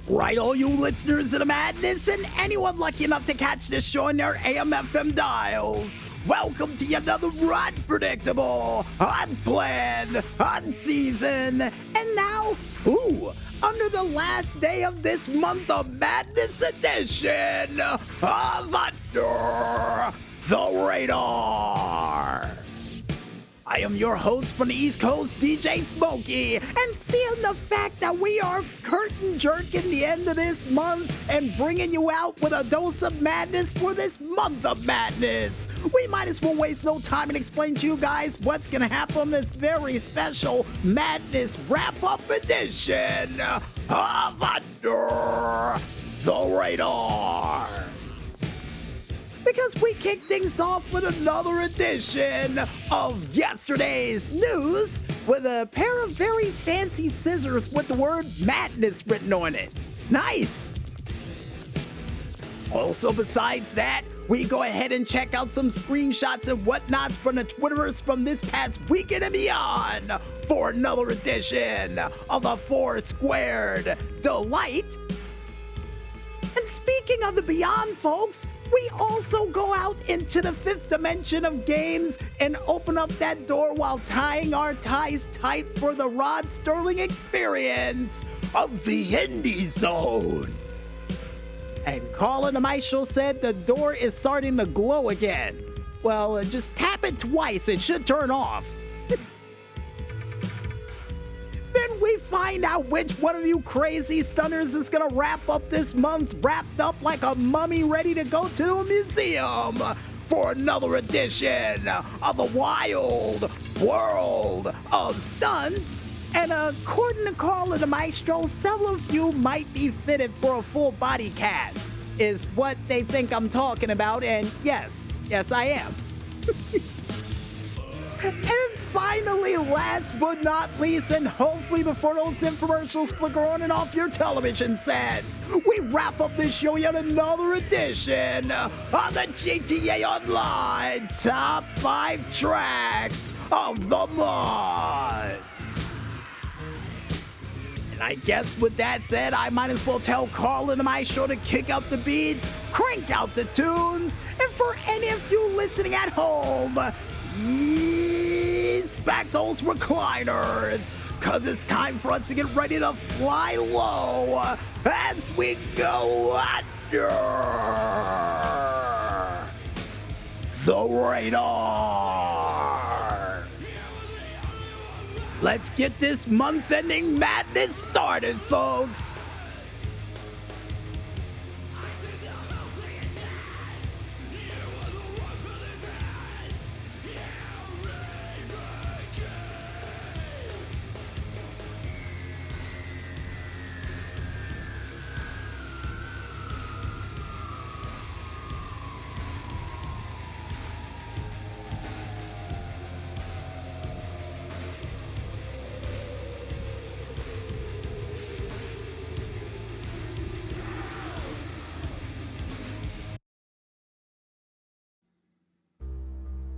Right, all you listeners of the madness and anyone lucky enough to catch this show on their AM/FM dials. Welcome to yet another unpredictable, unplanned, unseasoned, and now, under the last day of this month of madness edition of Under the Radar. I am your host from the East Coast, DJ Smokey, and seeing the fact that we are curtain jerking the end of this month and bringing you out with a dose of madness for this month of madness, we might as well waste no time and explain to you guys what's going to happen on this very special madness wrap-up edition of Under the Radar. Because we kick things off with another edition of yesterday's news with a pair of very fancy scissors with the word madness written on it. Nice! Also, besides that, we go ahead and check out some screenshots and whatnots from the Twitterverse from this past weekend and beyond for another edition of the Four Squared Delight. And speaking of the beyond, folks, we also go out into the fifth dimension of games and open up that door while tying our ties tight for the Rod Sterling experience of the Indy Zone. And Colin the Maestro said the door is starting to glow again. Well, just tap it twice, it should turn off. Then we find out which one of you crazy stunners is gonna wrap up this month wrapped up like a mummy ready to go to a museum for another edition of the wild world of stunts. And according to Carl and the Maestro, several of you might be fitted for a full body cast, is what they think I'm talking about, and yes, I am. And finally, last but not least, and hopefully before those infomercials flicker on and off your television sets, we wrap up this show yet another edition of the GTA Online Top 5 Tracks of the Month. And I guess with that said, I might as well tell Carl and my show to kick up the beats, crank out the tunes, and for any of you listening at home, ease back those recliners, cause it's time for us to get ready to fly low as we go under the radar. Let's get this month-ending madness started, folks.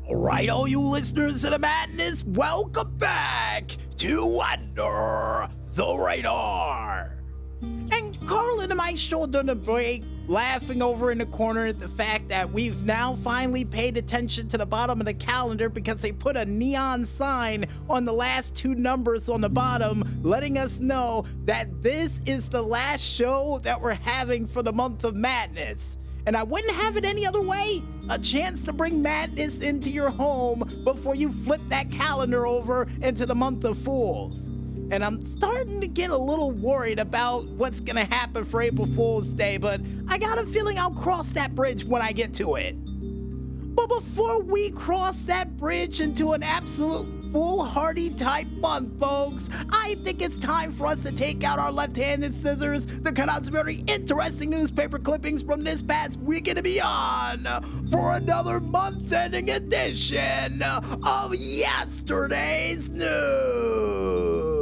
Alright, all you listeners of the madness, welcome back to Under the Radar. And Carl and I showed during the break, laughing over in the corner at the fact that we've now finally paid attention to the bottom of the calendar because they put a neon sign on the last two numbers on the bottom, letting us know that this is the last show that we're having for the month of madness. And I wouldn't have it any other way. A chance to bring madness into your home before you flip that calendar over into the month of Fools. And I'm starting to get a little worried about what's gonna happen for April Fool's Day, but I got a feeling I'll cross that bridge when I get to it. But before we cross that bridge into an absolute foolhardy type month, folks. I think it's time for us to take out our left-handed scissors to cut out some very interesting newspaper clippings from this past weekend and beyond for another month-ending edition of Yesterday's News.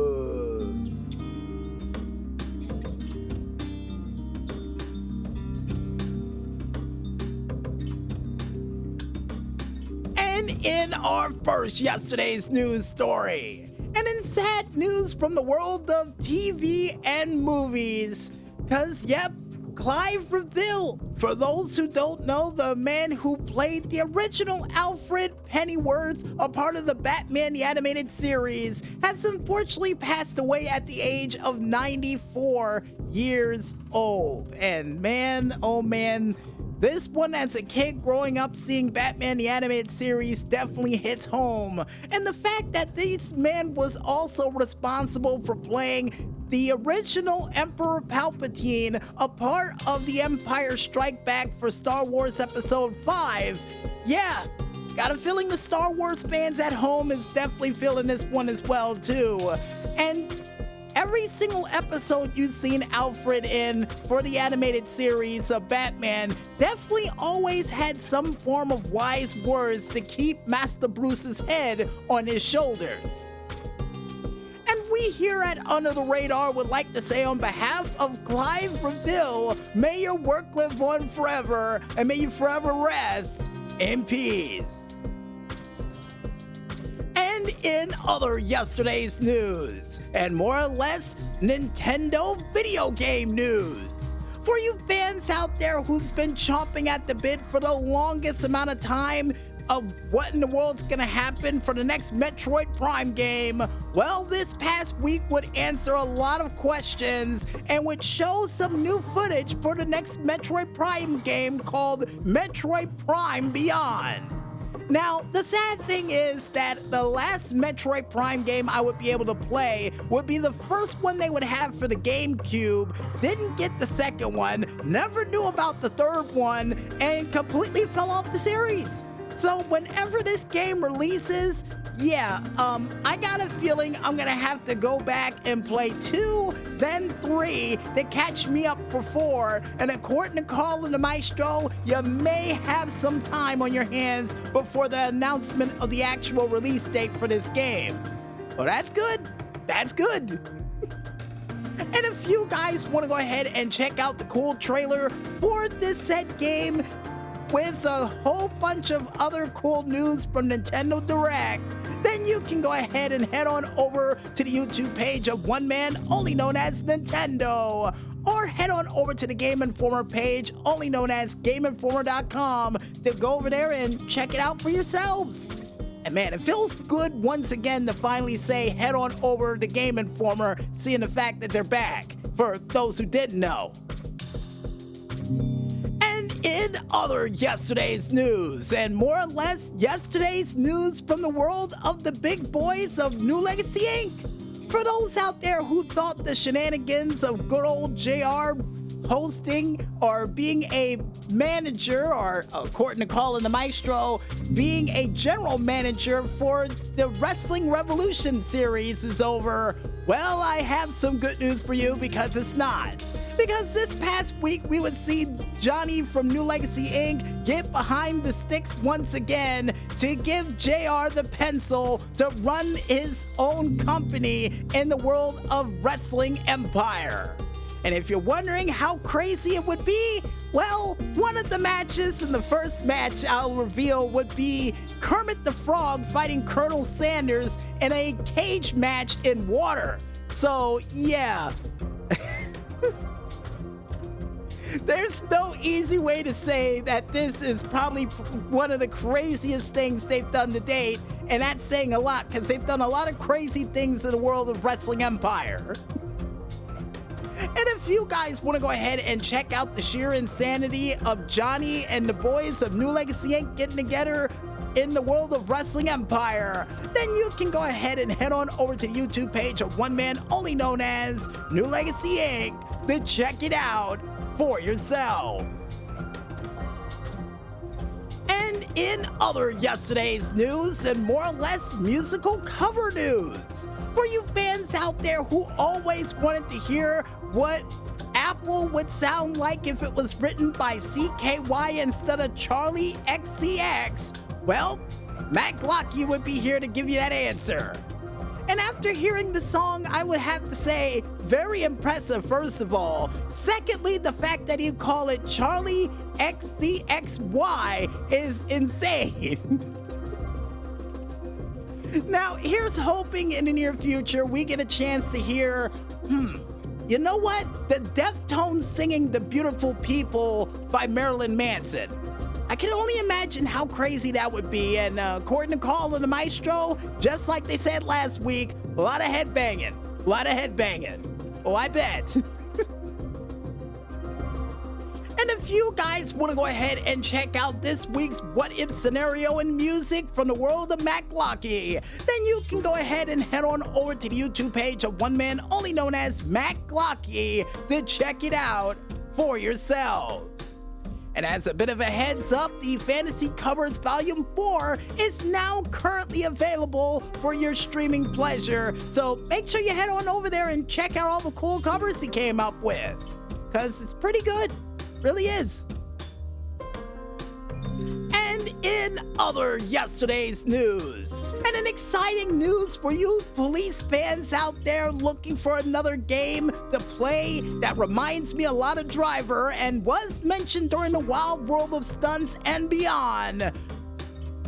And in our first Yesterday's News story, and in sad news from the world of TV and movies, cause yep, Clive Revill, for those who don't know, the man who played the original Alfred Pennyworth, a part of the Batman the Animated Series, has unfortunately passed away at the age of 94 years old. And man, oh man, this one, as a kid growing up seeing Batman the Animated Series, definitely hits home. And the fact that this man was also responsible for playing the original Emperor Palpatine, a part of the Empire Strike Back for Star Wars Episode 5. Yeah, got a feeling the Star Wars fans at home is definitely feeling this one as well too. And every single episode you've seen Alfred in for the animated series of Batman definitely always had some form of wise words to keep Master Bruce's head on his shoulders. And we here at Under the Radar would like to say on behalf of Clive Revill, may your work live on forever, and may you forever rest in peace. And in other Yesterday's News, and more or less Nintendo video game news. For you fans out there who's been chomping at the bit for the longest amount of time of what in the world's gonna happen for the next Metroid Prime game, well, this past week would answer a lot of questions and would show some new footage for the next Metroid Prime game called Metroid Prime Beyond. Now, the sad thing is that the last Metroid Prime game I would be able to play would be the first one they would have for the GameCube, didn't get the second one, never knew about the third one, and completely fell off the series. So whenever this game releases, yeah, I got a feeling I'm gonna have to go back and play 2, then 3 to catch me up for 4. And according to Carl and the Maestro, you may have some time on your hands before the announcement of the actual release date for this game. Well, that's good. That's good. And if you guys want to go ahead and check out the cool trailer for this said game, with a whole bunch of other cool news from Nintendo Direct, then you can go ahead and head on over to the YouTube page of one man only known as Nintendo, or head on over to the Game Informer page only known as GameInformer.com to go over there and check it out for yourselves. And man, it feels good once again to finally say head on over to Game Informer, seeing the fact that they're back, for those who didn't know. In other Yesterday's News, and more or less Yesterday's News from the world of the big boys of New Legacy Inc. For those out there who thought the shenanigans of good old JR hosting or being a manager, or according to Carl and the Maestro, being a general manager for the Wrestling Revolution series is over, well, I have some good news for you, because it's not. Because this past week we would see Johnny from New Legacy Inc. get behind the sticks once again to give JR the pencil to run his own company in the world of Wrestling Empire. And if you're wondering how crazy it would be, well, one of the matches in the first match I'll reveal would be Kermit the Frog fighting Colonel Sanders in a cage match in water. So yeah. There's no easy way to say that this is probably one of the craziest things they've done to date, and that's saying a lot, because they've done a lot of crazy things in the world of Wrestling Empire. And if you guys want to go ahead and check out the sheer insanity of Johnny and the boys of New Legacy Inc. getting together in the world of Wrestling Empire, then you can go ahead and head on over to the YouTube page of one man only known as New Legacy Inc. to check it out for yourselves. And in other yesterday's news and more or less musical cover news, for you fans out there who always wanted to hear what Apple would sound like if it was written by CKY instead of Charlie XCX, well, Matt Glocky would be here to give you that answer. And after hearing the song, I would have to say, very impressive, first of all. Secondly, the fact that you call it Charlie XCXY is insane. Now, here's hoping in the near future we get a chance to hear, you know what? The Deftones singing The Beautiful People by Marilyn Manson. I can only imagine how crazy that would be, and according to Carl and the Maestro, just like they said last week, a lot of headbanging. Oh, I bet. And if you guys want to go ahead and check out this week's What If scenario in music from the world of Matt Glocky, then you can go ahead and head on over to the YouTube page of one man only known as Matt Glocky to check it out for yourselves. And as a bit of a heads up, the Fantasy Covers Volume 4 is now currently available for your streaming pleasure. So make sure you head on over there and check out all the cool covers he came up with, because it's pretty good. Really is. And in other yesterday's news, and an exciting news for you police fans out there looking for another game to play that reminds me a lot of Driver and was mentioned during the Wild World of Stunts and beyond.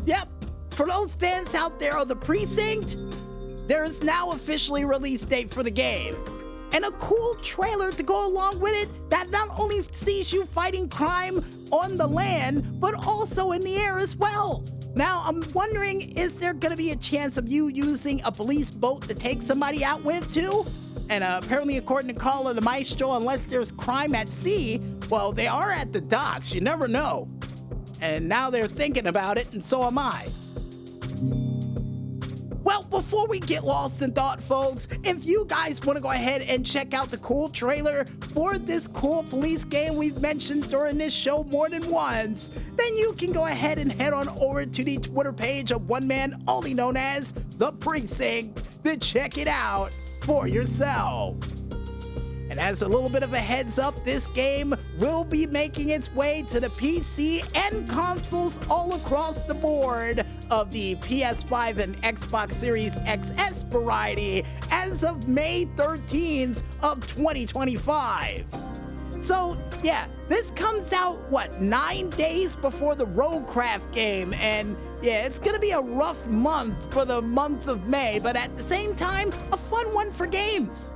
Yep, for those fans out there of The Precinct, there is now officially a release date for the game. And a cool trailer to go along with it that not only sees you fighting crime on the land, but also in the air as well. Now, I'm wondering, is there going to be a chance of you using a police boat to take somebody out with too? And apparently, according to Carl and the Maestro, unless there's crime at sea, well, they are at the docks. You never know. And now they're thinking about it, and so am I. Well, before we get lost in thought, folks, if you guys want to go ahead and check out the cool trailer for this cool police game we've mentioned during this show more than once, then you can go ahead and head on over to the Twitter page of one man only known as The Precinct to check it out for yourselves. And as a little bit of a heads up, this game will be making its way to the PC and consoles all across the board of the PS5 and Xbox Series XS variety as of May 13th of 2025. So, yeah, this comes out, 9 days before the Roadcraft game, and yeah, it's gonna be a rough month for the month of May, but at the same time, a fun one for games.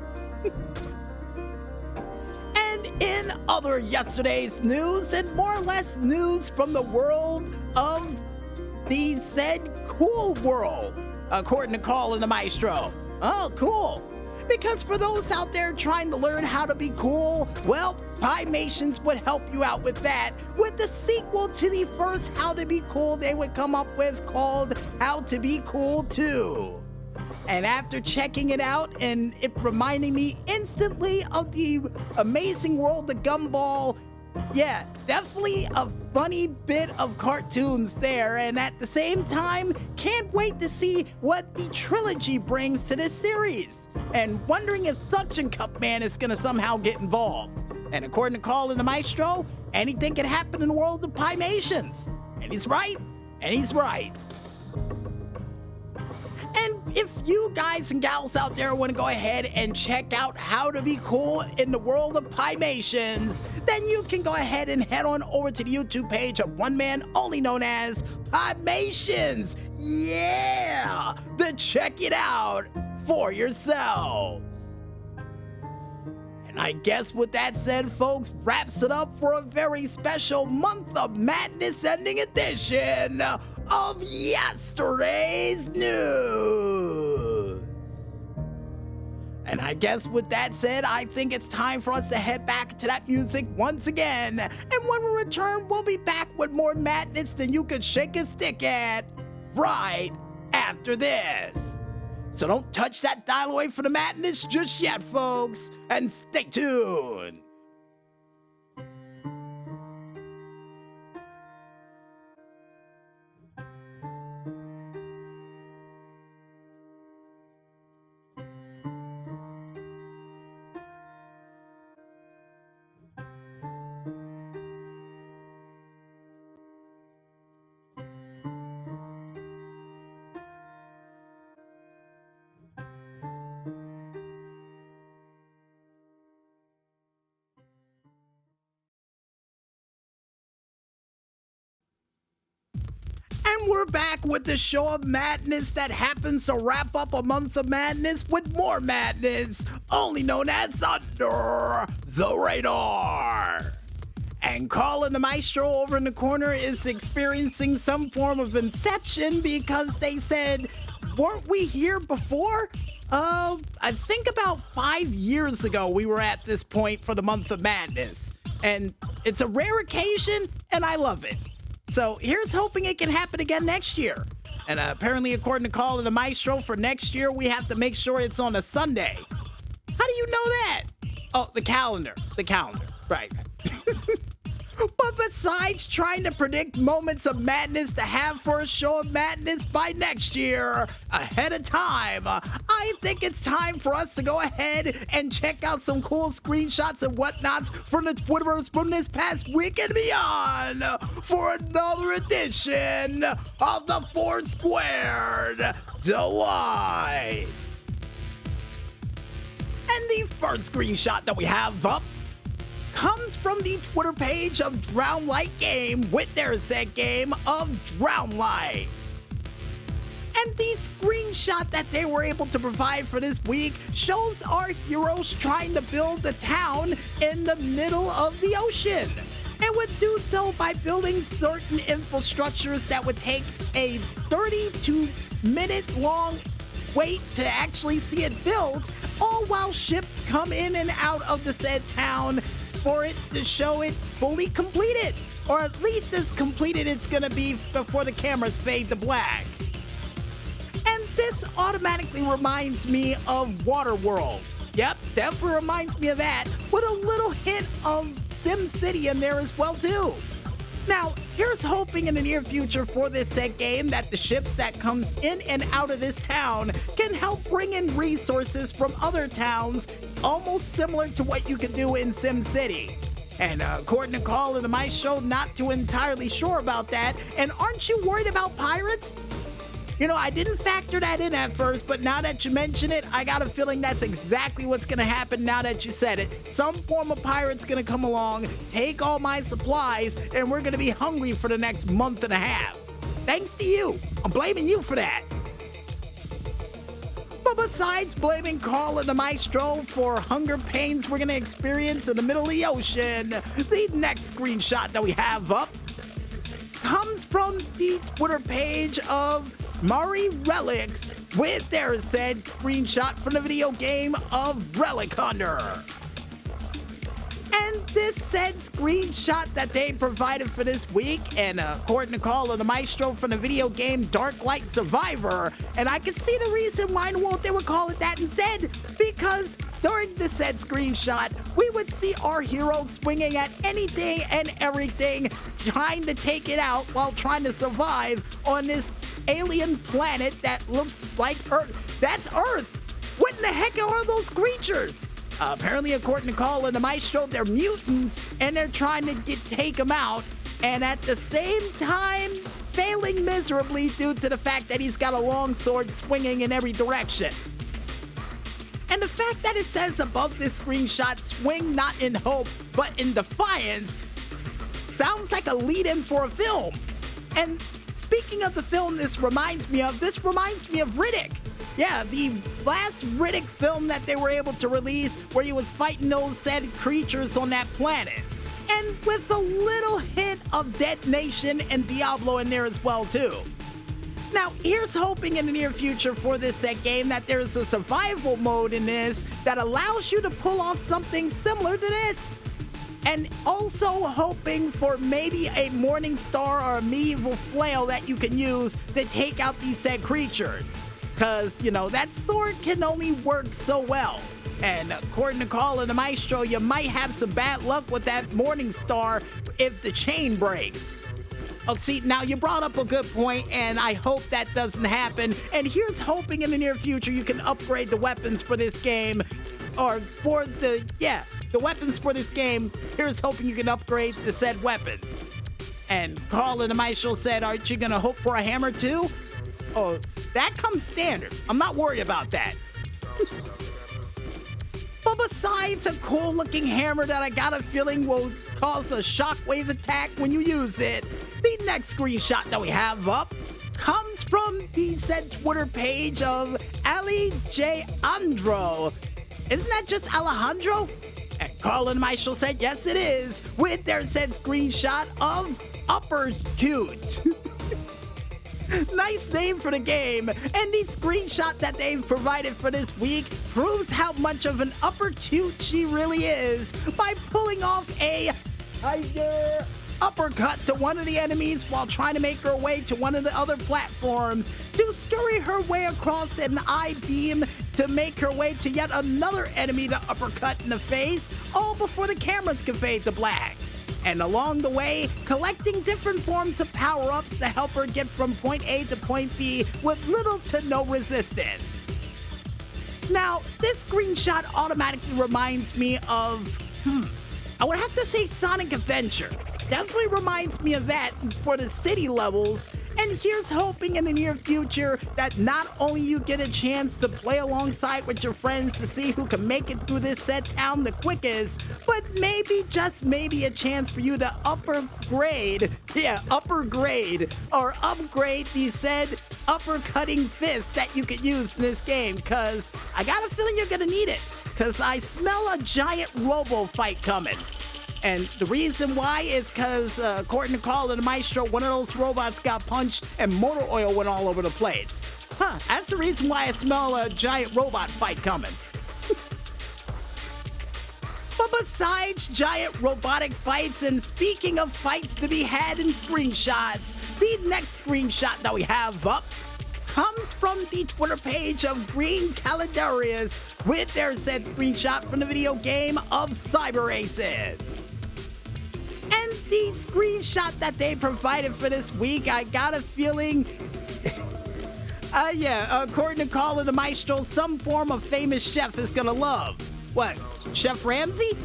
In other yesterday's news, and more or less news from the world of the said cool world, according to Carl and the Maestro. Oh, cool. Because for those out there trying to learn how to be cool, well, Pymations would help you out with that, with the sequel to the first How to Be Cool they would come up with called How to Be Cool 2. And after checking it out and it reminding me instantly of the amazing world of Gumball, yeah, definitely a funny bit of cartoons there. And at the same time, can't wait to see what the trilogy brings to this series. And wondering if Suction Cup Man is going to somehow get involved. And according to Carl and the Maestro, anything can happen in the world of Pymations. And he's right. And he's right. And if you guys and gals out there want to go ahead and check out How to Be Cool in the world of Pymations, then you can go ahead and head on over to the YouTube page of one man only known as Pymations. Yeah! To check it out for yourselves. And I guess with that said, folks, wraps it up for a very special Month of Madness ending edition of yesterday's news. And I guess with that said, I think it's time for us to head back to that music once again. And when we return, we'll be back with more madness than you could shake a stick at right after this. So don't touch that dial away from the madness just yet, folks, and stay tuned. And we're back with the show of madness that happens to wrap up a month of madness with more madness, only known as Under the Radar. And Colin the Maestro over in the corner is experiencing some form of inception because they said, weren't we here before? I think about 5 years ago we were at this point for the month of madness. And it's a rare occasion, and I love it. So here's hoping it can happen again next year. And apparently, according to Colin the Maestro, for next year, we have to make sure it's on a Sunday. How do you know that? Oh, the calendar. Right. But besides trying to predict moments of madness to have for a show of madness by next year, ahead of time, I think it's time for us to go ahead and check out some cool screenshots and whatnots from the Twitterverse from this past week and beyond for another edition of the Four Squared Delight. And the first screenshot that we have up comes from the Twitter page of Drownlight Game with their said game of Drownlight. And the screenshot that they were able to provide for this week shows our heroes trying to build a town in the middle of the ocean. And would do so by building certain infrastructures that would take a 32-minute long wait to actually see it built, all while ships come in and out of the said town for it to show it fully completed, or at least as completed it's gonna be before the cameras fade to black. And this automatically reminds me of Waterworld. Yep, definitely reminds me of that, with a little hint of SimCity in there as well too. Now, here's hoping in the near future for this said game that the ships that comes in and out of this town can help bring in resources from other towns, almost similar to what you could do in SimCity. And according to Colin in my show, not too entirely sure about that. And aren't you worried about pirates? You know, I didn't factor that in at first, but now that you mention it, I got a feeling that's exactly what's gonna happen now that you said it. Some form of pirate's gonna come along, take all my supplies, and we're gonna be hungry for the next month and a half. Thanks to you. I'm blaming you for that. But besides blaming Colin the Maestro for hunger pains we're gonna experience in the middle of the ocean, the next screenshot that we have up comes from the Twitter page of Murray Relics with their said screenshot from the video game of Relic Hunter. And this said screenshot that they provided for this week, and according to Colin the Maestro from the video game Dark Light Survivor, and I can see the reason why in the world they would call it that instead, because during the said screenshot, we would see our heroes swinging at anything and everything, trying to take it out while trying to survive on this alien planet that looks like Earth. That's Earth! What in the heck are those creatures? Apparently, according to Colin the Maestro, they're mutants, and they're trying to take them out, and at the same time, failing miserably due to the fact that he's got a long sword swinging in every direction. And the fact that it says above this screenshot, swing not in hope, but in defiance, sounds like a lead-in for a film. And speaking of the film this reminds me of Riddick. Yeah, the last Riddick film that they were able to release where he was fighting those said creatures on that planet. And with a little hint of Dead Nation and Diablo in there as well too. Now, here's hoping in the near future for this set game that there's a survival mode in this that allows you to pull off something similar to this. And also hoping for maybe a Morning Star or a medieval flail that you can use to take out these said creatures. Because, you know, that sword can only work so well. And according to Colin the Maestro, you might have some bad luck with that Morning Star if the chain breaks. Oh, see, now you brought up a good point, and I hope that doesn't happen. And here's hoping in the near future you can upgrade the weapons for this game, or for the weapons for this game. Here's hoping you can upgrade the said weapons. And Colin the Maestro said, aren't you gonna hope for a hammer too? Oh, that comes standard. I'm not worried about that. But besides a cool looking hammer that I got a feeling will cause a shockwave attack when you use it, The next screenshot that we have up comes from the said Twitter page of Ali J. Andro. Isn't that just Alejandro? And Carl and Maestro said, yes, it is, with their said screenshot of Upper Cute. Nice name for the game, and the screenshot that they've provided for this week proves how much of an upper cute she really is by pulling off a tiger uppercut to one of the enemies while trying to make her way to one of the other platforms to scurry her way across an I-beam to make her way to yet another enemy to uppercut in the face, all before the cameras can fade to black. And along the way, collecting different forms of power-ups to help her get from point A to point B with little to no resistance. Now, this screenshot automatically reminds me of, I would have to say Sonic Adventure. Definitely reminds me of that for the city levels, and here's hoping in the near future that not only you get a chance to play alongside with your friends to see who can make it through this set town the quickest, but maybe, just maybe, a chance for you to upgrade the said uppercutting fist that you could use in this game, because I got a feeling you're gonna need it, because I smell a giant robo fight coming. And the reason why is because, according to Carl and the Maestro, one of those robots got punched and motor oil went all over the place. That's the reason why I smell a giant robot fight coming. But besides giant robotic fights, and speaking of fights to be had in screenshots, the next screenshot that we have up comes from the Twitter page of Green Caladarius with their said screenshot from the video game of Cyber Races. And the screenshot that they provided for this week, I got a feeling, according to Carl and the Maestro, some form of famous chef is gonna love. What, Chef Ramsay?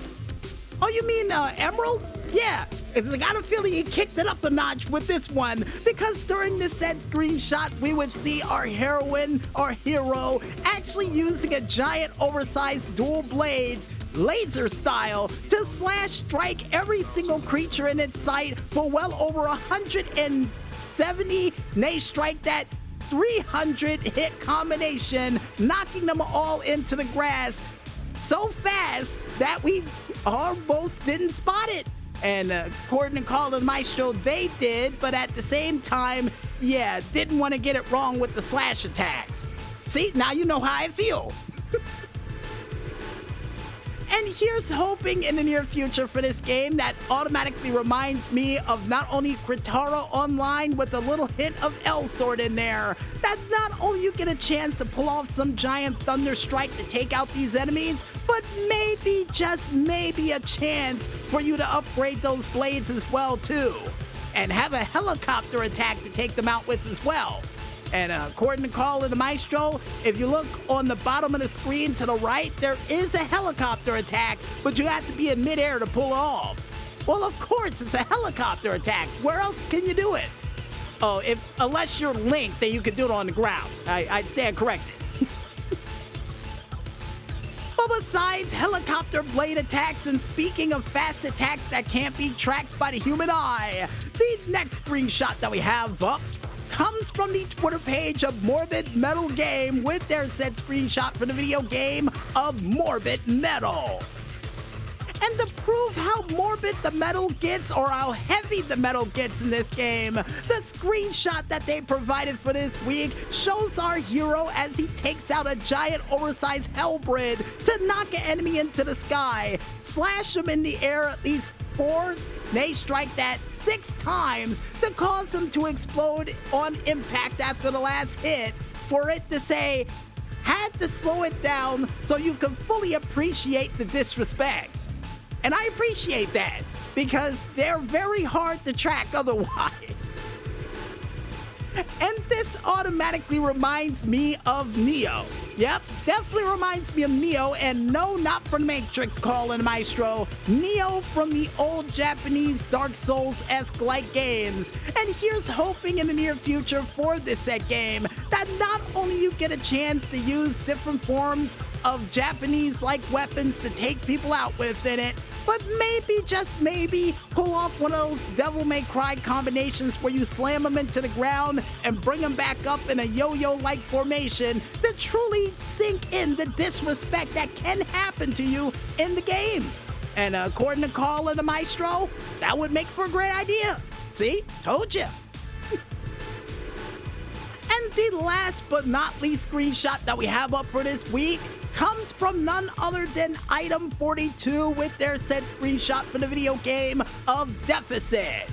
Oh, you mean Emerald? Yeah, I got a feeling he kicked it up a notch with this one, because during this said screenshot, we would see our heroine, our hero, actually using a giant oversized dual blades, laser style, to strike every single creature in its sight for well over 170, nay, strike that 300 hit combination, knocking them all into the grass so fast that we almost didn't spot it. And according to Carl and Maestro, they did, but at the same time, didn't want to get it wrong with the slash attacks. See, now you know how I feel. And here's hoping in the near future for this game that automatically reminds me of not only Kritara Online with a little hint of L-Sword in there, that not only you get a chance to pull off some giant thunder strike to take out these enemies, but maybe, just maybe, a chance for you to upgrade those blades as well too, and have a helicopter attack to take them out with as well. And according to Carl and the Maestro, if you look on the bottom of the screen to the right, there is a helicopter attack, but you have to be in midair to pull it off. Well, of course, it's a helicopter attack. Where else can you do it? Oh, unless you're Link, then you can do it on the ground. I stand corrected. But besides helicopter blade attacks, and speaking of fast attacks that can't be tracked by the human eye, the next screenshot that we have up comes from the Twitter page of Morbid Metal Game with their said screenshot from the video game of Morbid Metal. And to prove how morbid the metal gets, or how heavy the metal gets in this game, the screenshot that they provided for this week shows our hero as he takes out a giant oversized hellbrid to knock an enemy into the sky, slash him in the air at least 4, nay, strike that 6 times to cause him to explode on impact after the last hit, for it to say, had to slow it down so you can fully appreciate the disrespect. And I appreciate that, because they're very hard to track otherwise. And this automatically reminds me of Neo. Yep, definitely reminds me of Neo, and no, not from Matrix, Carl and Maestro. Neo from the old Japanese Dark Souls-esque like games. And here's hoping in the near future for this set game that not only you get a chance to use different forms of Japanese-like weapons to take people out with in it, but maybe, just maybe, pull off one of those Devil May Cry combinations where you slam them into the ground and bring them back up in a yo-yo-like formation to truly sink in the disrespect that can happen to you in the game. And according to Carl and the Maestro, that would make for a great idea. See? Told you. And the last but not least screenshot that we have up for this week comes from none other than Item 42 with their said screenshot for the video game of Deficit.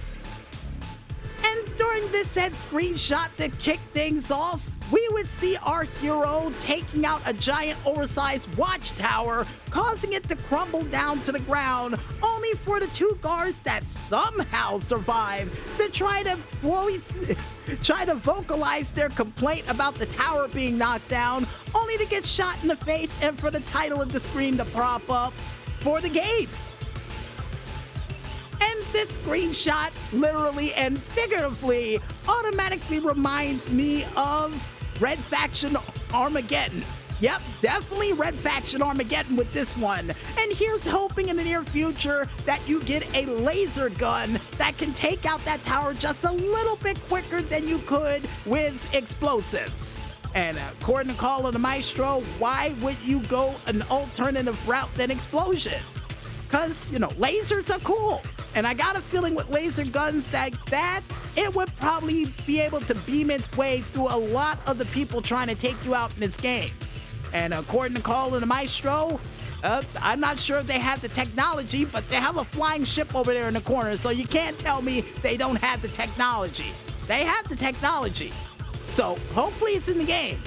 And during this said screenshot to kick things off, we would see our hero taking out a giant oversized watchtower, causing it to crumble down to the ground, only for the two guards that somehow survived to try to vocalize their complaint about the tower being knocked down, only to get shot in the face and for the title of the screen to pop up for the game. And this screenshot, literally and figuratively, automatically reminds me of Red Faction Armageddon. Yep, definitely Red Faction Armageddon with this one. And here's hoping in the near future that you get a laser gun that can take out that tower just a little bit quicker than you could with explosives. And according to Call of the Maestro, why would you go an alternative route than explosions? Because, you know, lasers are cool. And I got a feeling with laser guns like that, it would probably be able to beam its way through a lot of the people trying to take you out in this game. And according to Call of the Maestro, I'm not sure if they have the technology, but they have a flying ship over there in the corner, so you can't tell me they don't have the technology. They have the technology. So hopefully it's in the game.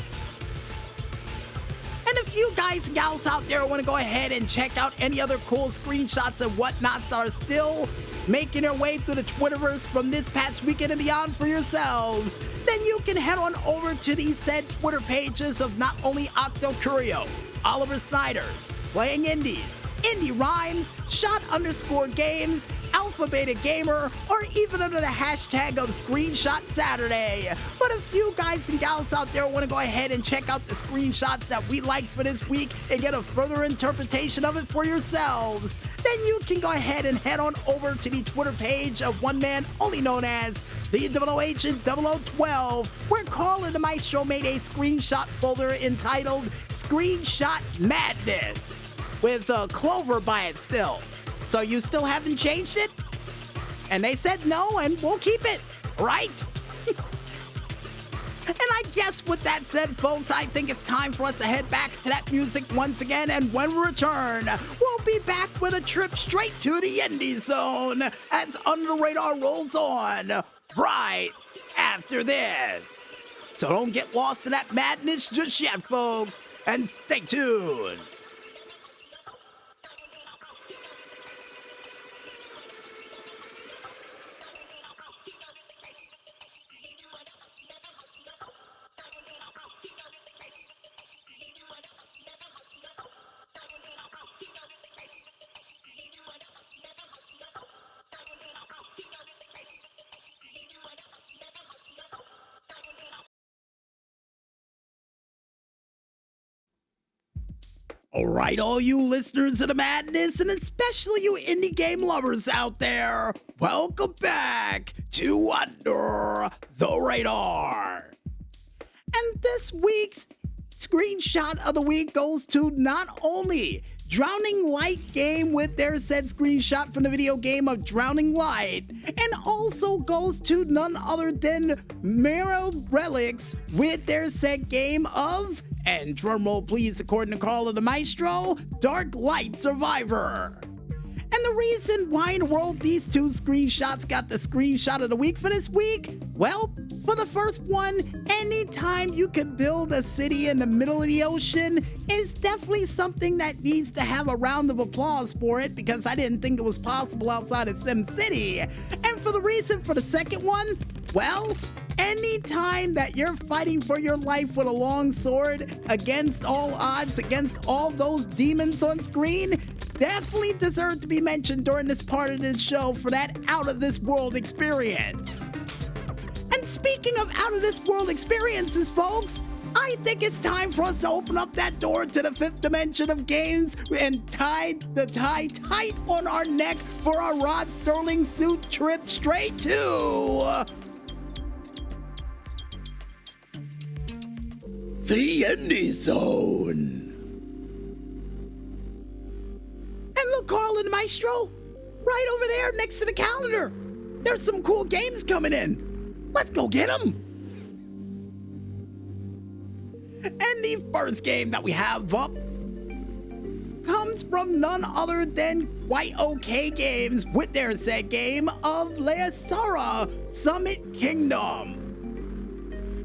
And if you guys and gals out there want to go ahead and check out any other cool screenshots and whatnots that are still making their way through the Twitterverse from this past weekend and beyond for yourselves, then you can head on over to these said Twitter pages of not only Octo Curio, Oliver Snyders, Playing Indies, Indy Rhymes, Shot_Games, Alpha Beta Gamer, or even under the hashtag of Screenshot Saturday. But if you guys and gals out there want to go ahead and check out the screenshots that we liked for this week and get a further interpretation of it for yourselves, then you can go ahead and head on over to the Twitter page of one man only known as the Double Agent 0012, where Carl and the Maestro made a screenshot folder entitled Screenshot Madness, with Clover by it still. So you still haven't changed it? And they said no, and we'll keep it, right? And I guess with that said, folks, I think it's time for us to head back to that music once again, and when we return, we'll be back with a trip straight to the Indie Zone as Under the Radar rolls on right after this. So don't get lost in that madness just yet, folks, and stay tuned. All right, all you listeners of the madness, and especially you indie game lovers out there, welcome back to Under the Radar. And this week's screenshot of the week goes to not only Drowning Light Game with their said screenshot from the video game of Drowning Light, and also goes to none other than Marrow Relics with their said game of, and drumroll please according to Carl of the Maestro, Dark Light Survivor. And the reason why in the world these two screenshots got the screenshot of the week for this week? Well, for the first one, anytime you can build a city in the middle of the ocean is definitely something that needs to have a round of applause for it, because I didn't think it was possible outside of SimCity. And for the reason for the second one, well, anytime that you're fighting for your life with a long sword against all odds, against all those demons on screen, definitely deserve to be mentioned during this part of this show for that out-of-this-world experience. And speaking of out-of-this-world experiences, folks, I think it's time for us to open up that door to the fifth dimension of games and tie the tie tight on our neck for our Rod Sterling suit trip straight to the Indy Zone. And look, Carl and Maestro, right over there next to the calendar, there's some cool games coming in. Let's go get them. And the first game that we have up comes from none other than Quite OK Games with their set game of Leasara Summit Kingdom.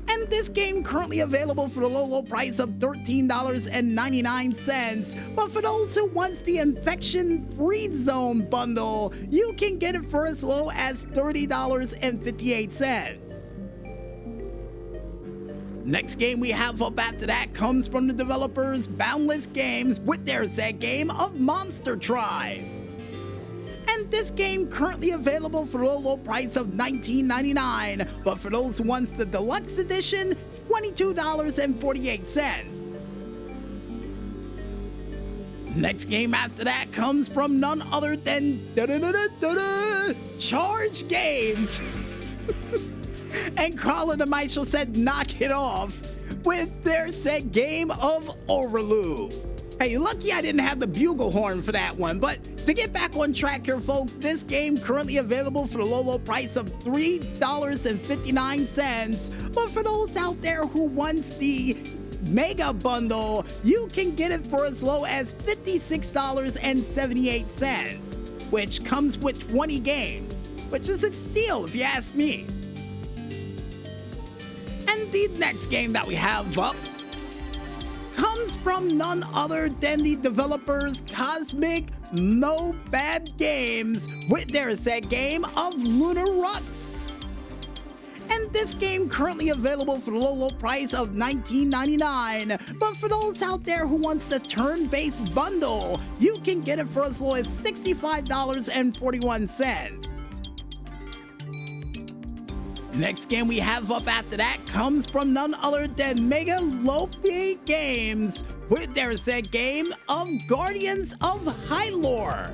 And this game currently available for the low price of $13.99. But for those who want the Infection-Free Zone bundle, you can get it for as low as $30.58. Next game we have up after that comes from the developers Boundless Games with their set game of Monster Tribe. And this game currently available for a low price of $19.99, but for those who wants the deluxe edition, $22.48. Next game after that comes from none other than Charge Games. And Colin and Michael said knock it off with their set game of Overloop. Hey, lucky I didn't have the bugle horn for that one, but to get back on track here, folks, this game currently available for the low price of $3.59. But for those out there who wants the Mega Bundle, you can get it for as low as $56.78, which comes with 20 games, which is a steal if you ask me. And the next game that we have up comes from none other than the developers Cosmic No Bad Games with their set game of Lunar Rux. And this game currently available for the low price of $19.99. But for those out there who wants the turn-based bundle, you can get it for as low as $65.41. Next game we have up after that comes from none other than Megalope Games with their set game of Guardians of Hylore.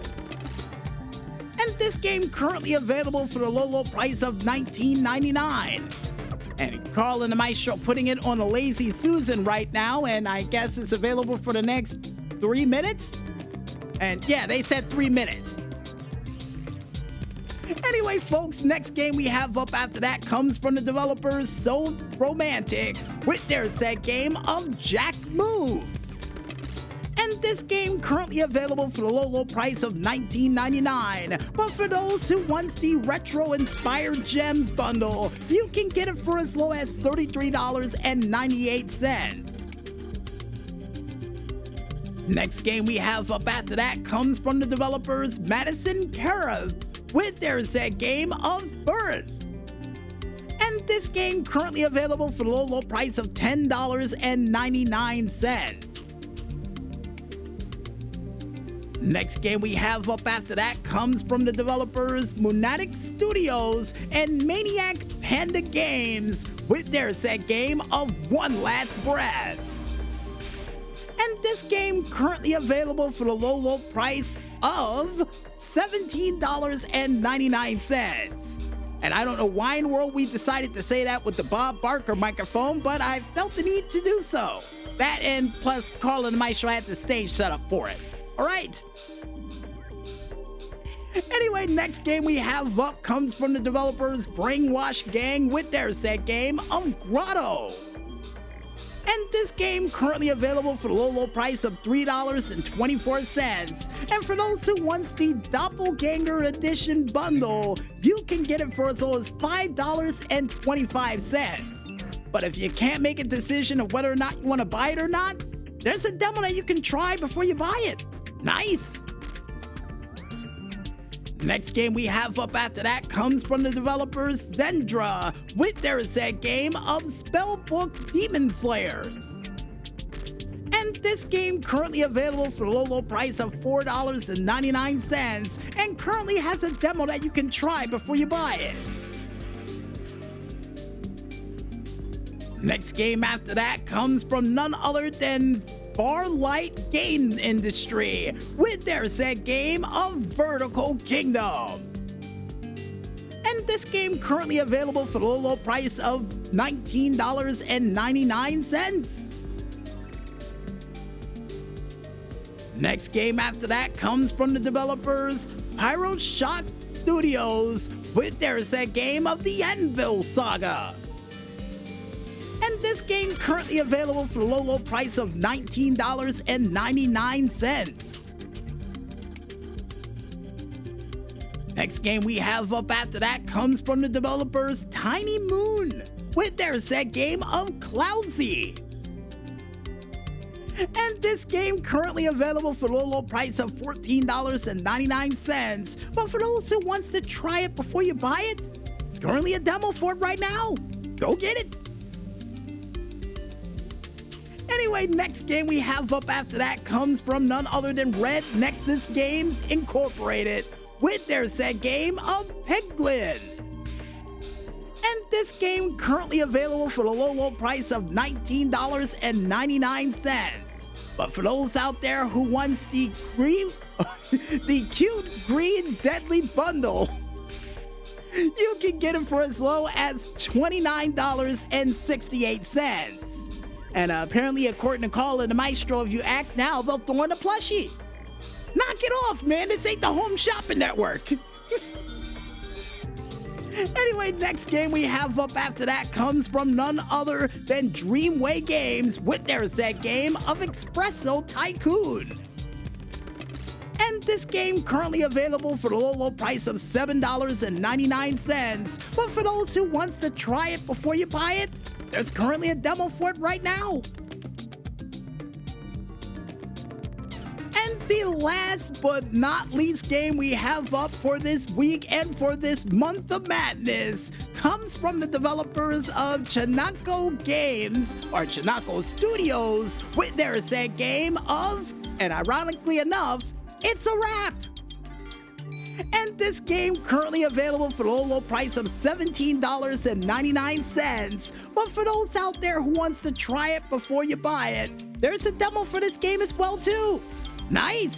And this game currently available for the low price of $19.99. And Carl and the Maestro putting it on a Lazy Susan right now, and I guess it's available for the next 3 minutes? And yeah, they said 3 minutes. Anyway, folks, next game we have up after that comes from the developers So Romantic with their set game of Jack Move. And this game currently available for the low price of $19.99. But for those who want the retro-inspired gems bundle, you can get it for as low as $33.98. Next game we have up after that comes from the developers Madison Carav with their set game of Birth. And this game currently available for the low price of $10.99. Next game we have up after that comes from the developers Moonadic Studios and Maniac Panda Games with their set game of One Last Breath. And this game currently available for the low price of $17.99. And I don't know why in the world we decided to say that with the Bob Barker microphone, but I felt the need to do so. That and plus Carl and Maestro had the stage set up for it. All right. Anyway, next game we have up comes from the developers Brainwash Gang with their set game of Grotto. And this game currently available for the low price of $3.24. And for those who want the Doppelganger Edition bundle, you can get it for as low as $5.25. But if you can't make a decision of whether or not you want to buy it or not, there's a demo that you can try before you buy it. Nice! Next game we have up after that comes from the developers Zendra with their set game of Spellbook Demon Slayers. And this game currently available for a low price of $4.99 and currently has a demo that you can try before you buy it. Next game after that comes from none other than Farlight Game Industry with their set game of Vertical Kingdom. And this game currently available for the low price of $19.99. Next game after that comes from the developers Pyroshock Studios with their set game of the Anvil Saga. And this game currently available for the low price of $19.99. Next game we have up after that comes from the developers Tiny Moon with their set game of Cloudsy. And this game currently available for the low price of $14.99. But for those who wants to try it before you buy it, it's currently a demo for it right now. Go get it. Anyway, next game we have up after that comes from none other than Red Nexus Games Incorporated with their set game of Peglin. And this game currently available for the low price of $19.99. But for those out there who wants the cute green deadly bundle, you can get it for as low as $29.68. And apparently, according to Carl and the Maestro, if you act now, they'll throw in a plushie. Knock it off, man. This ain't the Home Shopping Network. Anyway, next game we have up after that comes from none other than Dreamway Games with their set game of Espresso Tycoon. And this game currently available for the low price of $7.99. But for those who wants to try it before you buy it, there's currently a demo for it right now. And the last but not least game we have up for this week and for this month of madness comes from the developers of Chinako Games, or Chinako Studios, with their set game of, and ironically enough, It's a Wrap. And this game currently available for the low price of $17.99. But for those out there who wants to try it before you buy it, there's a demo for this game as well too. Nice.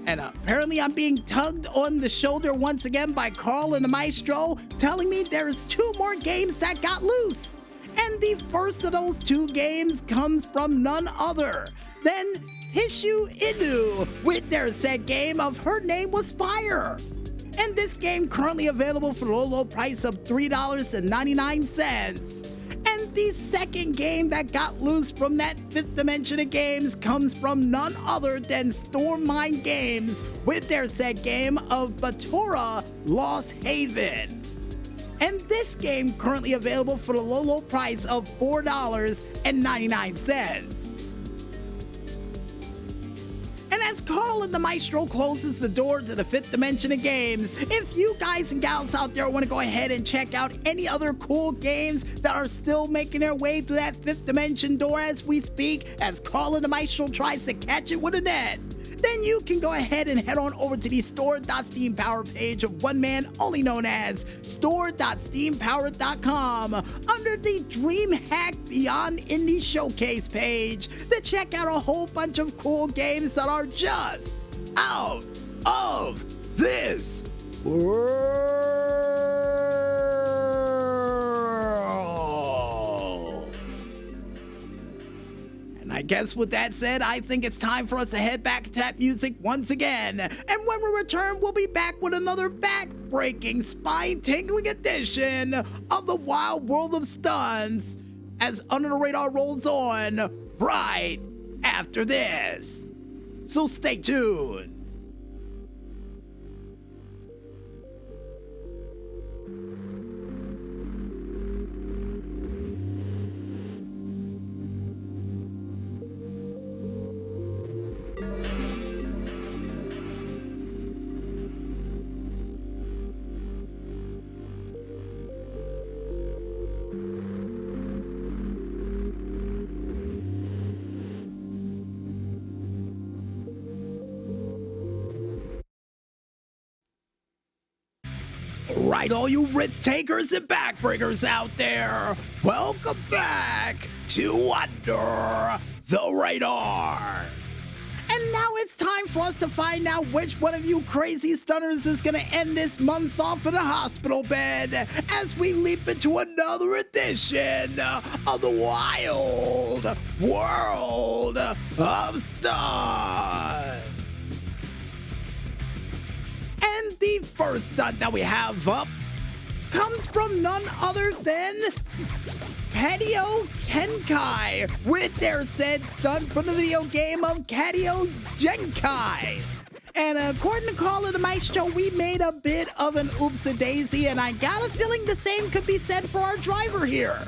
And apparently I'm being tugged on the shoulder once again by Carl and the Maestro, telling me there's 2 more games that got loose. And the first of those 2 games comes from none other than Tissue Inu with their set game of Her Name Was Fire. And this game currently available for the low price of $3.99. And the second game that got loose from that 5th dimension of games comes from none other than Stormmind Games with their set game of Batora Lost Haven. And this game currently available for the low price of $4.99. And as Carl and the Maestro closes the door to the 5th dimension of games, if you guys and gals out there want to go ahead and check out any other cool games that are still making their way through that 5th dimension door as we speak, as Carl and the Maestro tries to catch it with a net, then you can go ahead and head on over to the store.steampower page of one man only known as store.steampower.com under the DreamHack Beyond Indie Showcase page to check out a whole bunch of cool games that are just out of this world. I guess with that said, I think it's time for us to head back to that music once again. And when we return, we'll be back with another back-breaking, spine-tingling edition of the Wild World of Stunts as Under the Radar rolls on right after this. So stay tuned. Right, all you risk takers and backbreakers out there, welcome back to Under the Radar. And now it's time for us to find out which one of you crazy stunners is going to end this month off in a hospital bed as we leap into another edition of the wild world of stunts. And the first stunt that we have up comes from none other than Kadio Kenkai with their said stunt from the video game of Kadio Genkai. And according to Call of the Maestro, we made a bit of an oopsie-daisy, and I got a feeling the same could be said for our driver here.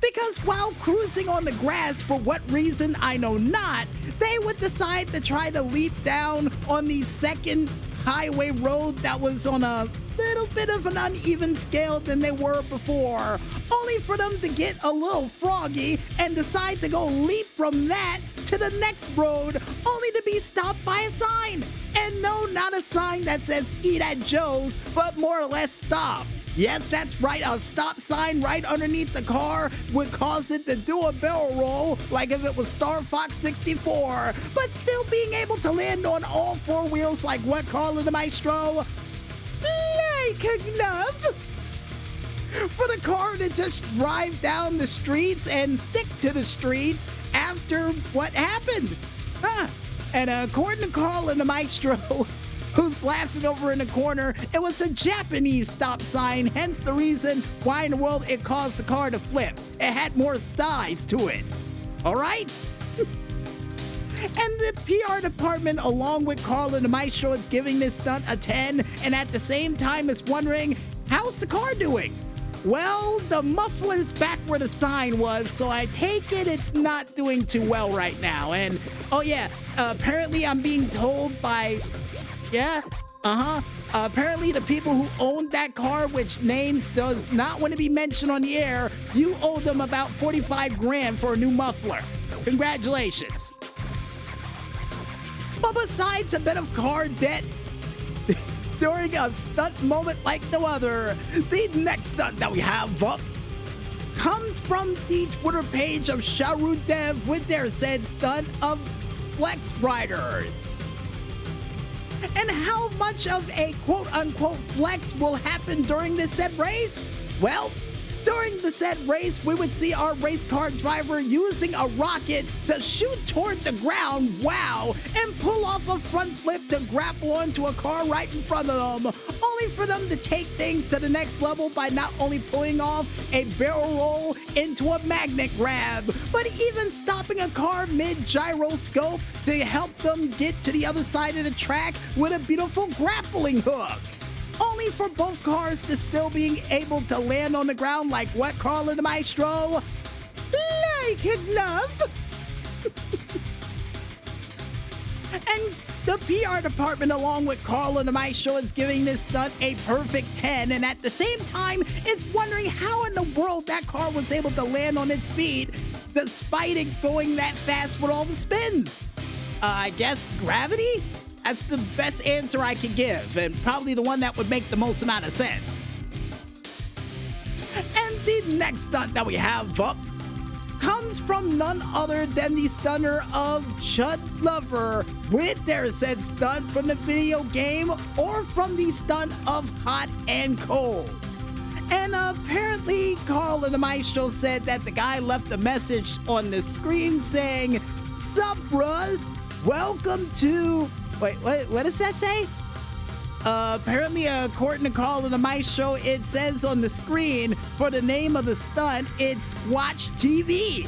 Because while cruising on the grass, for what reason I know not, they would decide to try to leap down on the second highway road that was on a little bit of an uneven scale than they were before, only for them to get a little froggy and decide to go leap from that to the next road, only to be stopped by a sign. And no, not a sign that says eat at Joe's, but more or less stop. Yes, that's right, a stop sign right underneath the car would cause it to do a barrel roll like if it was Star Fox 64, but still being able to land on all four wheels like what, Call of the Maestro? Like a glove. For the car to just drive down the streets and stick to the streets after what happened. And according to Call of the Maestro, who's laughing over in the corner, it was a Japanese stop sign, hence the reason why in the world it caused the car to flip. It had more sides to it. All right? And the PR department, along with Carl and the Maestro, is giving this stunt a 10, and at the same time is wondering, how's the car doing? Well, the muffler's back where the sign was, so I take it it's not doing too well right now. And, oh yeah, apparently I'm being told by, apparently the people who owned that car, which names does not want to be mentioned on the air, you owe them about 45 grand for a new muffler. Congratulations. But besides a bit of car debt during a stunt moment like no other, the next stunt that we have up comes from the Twitter page of Sharu Dev with their said stunt of Flex Riders. And how much of a quote-unquote flex will happen during this said race? Well, during the said race, we would see our race car driver using a rocket to shoot toward the ground, wow, and pull off a front flip to grapple onto a car right in front of them, only for them to take things to the next level by not only pulling off a barrel roll into a magnet grab, but even stopping a car mid-gyroscope to help them get to the other side of the track with a beautiful grappling hook. Only for both cars to still being able to land on the ground like what, Carl and the Maestro? Like a glove. And the PR department, along with Carl and the Maestro, is giving this stunt a perfect 10, and at the same time, it's wondering how in the world that car was able to land on its feet despite it going that fast with all the spins. I guess gravity? That's the best answer I could give, and probably the one that would make the most amount of sense. And the next stunt that we have up comes from none other than the stunner of Chud Lover with their said stunt from the video game or from the stunt of Hot and Cold. And apparently, Carl and the Maestro said that the guy left a message on the screen saying, "Sup, bruz? Welcome to..." Wait, what does that say? Apparently, according to Call of the Maestro, it says on the screen for the name of the stunt, it's Squatch TV.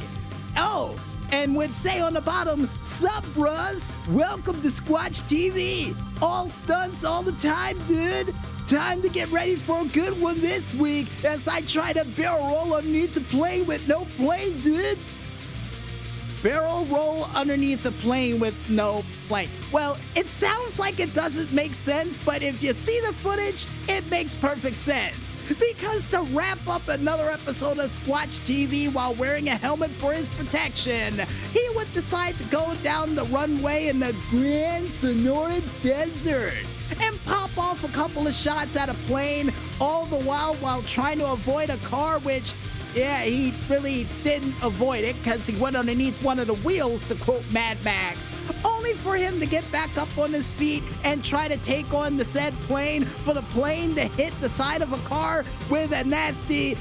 Oh, and would say on the bottom, "Sup, bruz? Welcome to Squatch TV. All stunts all the time, dude. Time to get ready for a good one this week as I try to barrel roll underneath the plane with no plane, dude." Barrel roll underneath the plane with no plane. Well, it sounds like it doesn't make sense, but if you see the footage, it makes perfect sense. Because to wrap up another episode of Squatch TV while wearing a helmet for his protection, he would decide to go down the runway in the Grand Sonora Desert and pop off a couple of shots at a plane all the while trying to avoid a car, which, yeah, he really didn't avoid it because he went underneath one of the wheels, to quote Mad Max, only for him to get back up on his feet and try to take on the said plane, for the plane to hit the side of a car with a nasty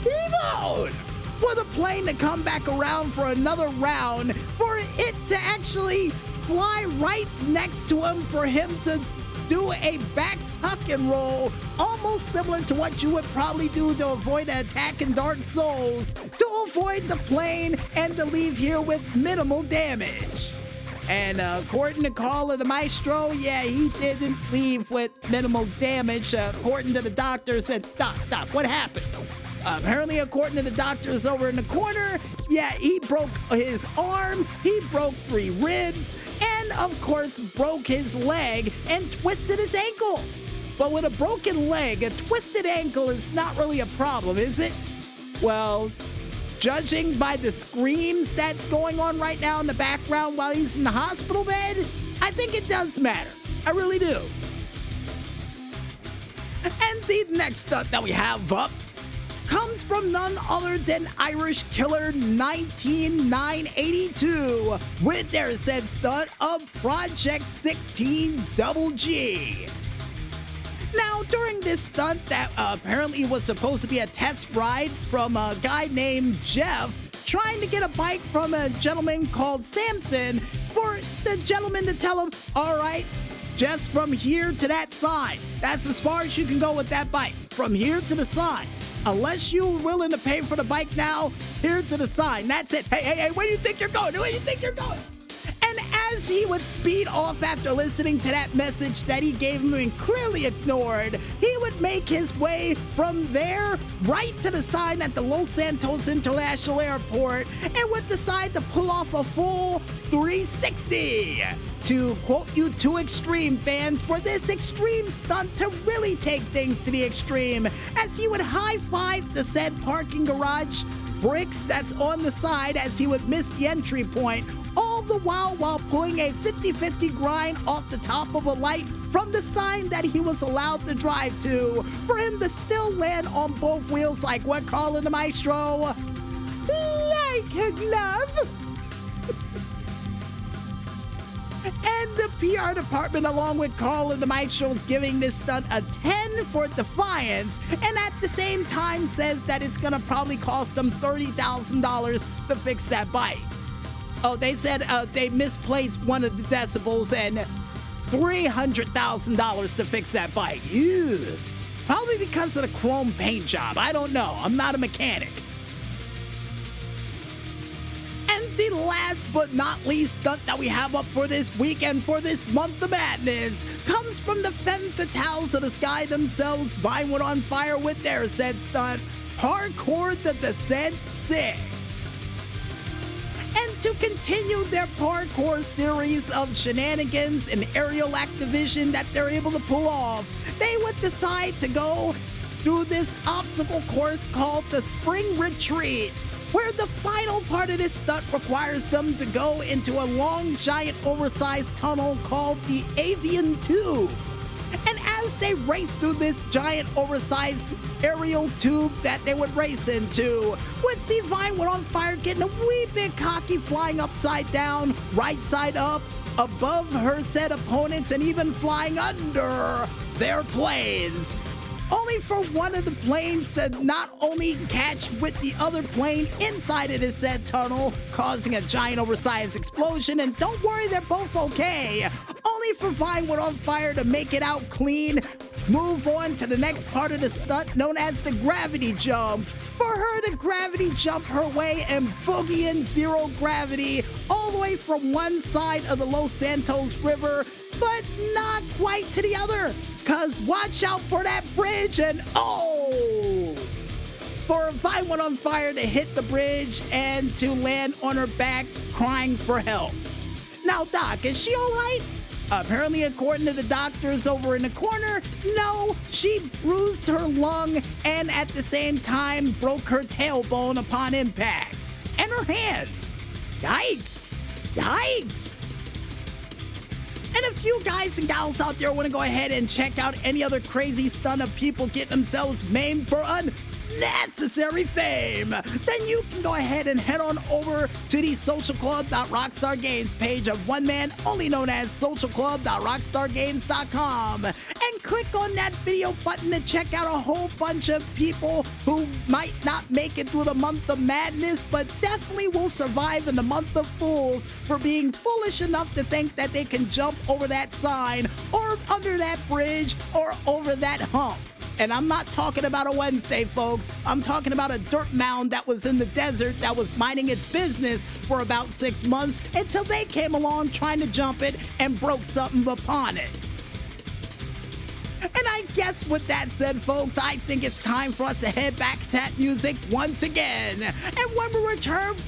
rebound, for the plane to come back around for another round, for it to actually fly right next to him, for him to do a back tuck and roll, almost similar to what you would probably do to avoid an attack in Dark Souls, to avoid the plane and to leave here with minimal damage. And according to Carl the Maestro, yeah, he didn't leave with minimal damage. According to the doctor, said, Doc, what happened? Apparently, according to the doctors over in the corner, yeah, he broke his arm, he broke 3 ribs, and of course broke his leg and twisted his ankle. But with a broken leg, a twisted ankle is not really a problem, is it? Well, judging by the screams that's going on right now in the background while he's in the hospital bed, I think it does matter. I really do. And the next stunt that we have up comes from none other than Irish Killer 19982 with their said stunt of Project 16 Double G. Now, during this stunt that apparently was supposed to be a test ride from a guy named Jeff trying to get a bike from a gentleman called Samson, for the gentleman to tell him, all right, just from here to that sign, that's as far as you can go with that bike, from here to the sign. Unless you're willing to pay for the bike now, here to the sign. That's it. Hey, where do you think you're going? Where do you think you're going? And as he would speed off after listening to that message that he gave him and clearly ignored, he would make his way from there right to the sign at the Los Santos International Airport and would decide to pull off a full 360. To quote you two extreme fans, for this extreme stunt to really take things to the extreme, as he would high-five the said parking garage bricks that's on the side as he would miss the entry point, all the while pulling a 50-50 grind off the top of a light from the sign that he was allowed to drive to, for him to still land on both wheels like what Carl the Maestro, like a glove. And the PR department, along with Carl and the Maestro, is giving this stunt a 10 for defiance, and at the same time says that it's gonna probably cost them $30,000 to fix that bike. Oh, they said they misplaced one of the decibels and $300,000 to fix that bike. Ew. Probably because of the chrome paint job. I don't know. I'm not a mechanic. And the last but not least stunt that we have up for this weekend, for this month of madness, comes from the femme fatales of the sky themselves, Vinewood on Fire with their said stunt, Parkour the Descent 6. And to continue their parkour series of shenanigans and aerial activation that they're able to pull off, they would decide to go through this obstacle course called the Spring Retreat, where the final part of this stunt requires them to go into a long, giant, oversized tunnel called the Avian Tube. And as they race through this giant, oversized aerial tube that they would race into, would see Vinewood on Fire getting a wee bit cocky, flying upside down, right side up, above her said opponents, and even flying under their planes. Only for one of the planes to not only catch with the other plane inside of this said tunnel, causing a giant oversized explosion, and don't worry, they're both okay. Only for Vinewood on Fire to make it out clean, move on to the next part of the stunt known as the gravity jump. For her to gravity jump her way and boogie in zero gravity all the way from one side of the Los Santos River, but not quite to the other, cause watch out for that bridge, and oh! For Vinewood on Fire to hit the bridge and to land on her back crying for help. Now, Doc, is she alright? Apparently, according to the doctors over in the corner, no, she bruised her lung and at the same time broke her tailbone upon impact. And her hands. Yikes! Yikes! And if if you guys and gals out there want to go ahead and check out any other crazy stunt of people getting themselves maimed for unnecessary fame, then you can go ahead and head on over to the socialclub.rockstargames page of one man only known as socialclub.rockstargames.com and click on that video button to check out a whole bunch of people who might not make it through the month of madness but definitely will survive in the month of fools for being foolish enough to think that they can jump over that sign or under that bridge or over that hump. And I'm not talking about a Wednesday, folks. I'm talking about a dirt mound that was in the desert that was minding its business for about 6 months until they came along trying to jump it and broke something upon it. And I guess with that said, folks, I think it's time for us to head back to that music once again. And when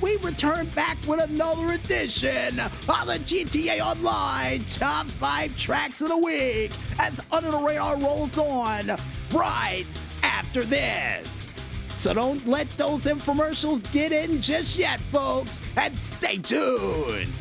we return back with another edition of the GTA Online Top 5 Tracks of the Week as Under the Radar rolls on right after this. So don't let those infomercials get in just yet, folks, and stay tuned.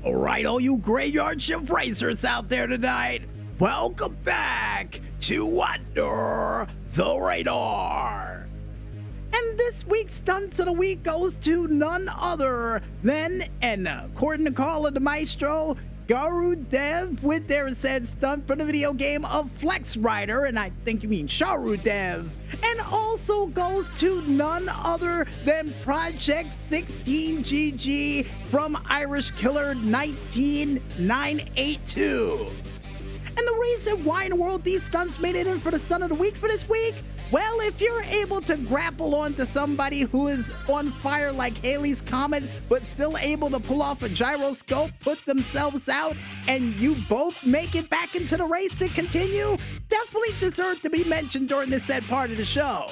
All right, all you graveyard shift racers out there tonight, welcome back to Under the Radar. And this week's Stunts of the Week goes to none other than, and according to Carla the Maestro, Garudev with their said stunt for the video game of Flex Rider, and I think you mean Sharudev, and also goes to none other than Project 16GG from Irish Killer 19982. And the reason why in the world these stunts made it in for the Stunt of the Week for this week? Well, if you're able to grapple onto somebody who is on fire like Halley's Comet, but still able to pull off a gyroscope, put themselves out, and you both make it back into the race to continue, definitely deserve to be mentioned during this said part of the show.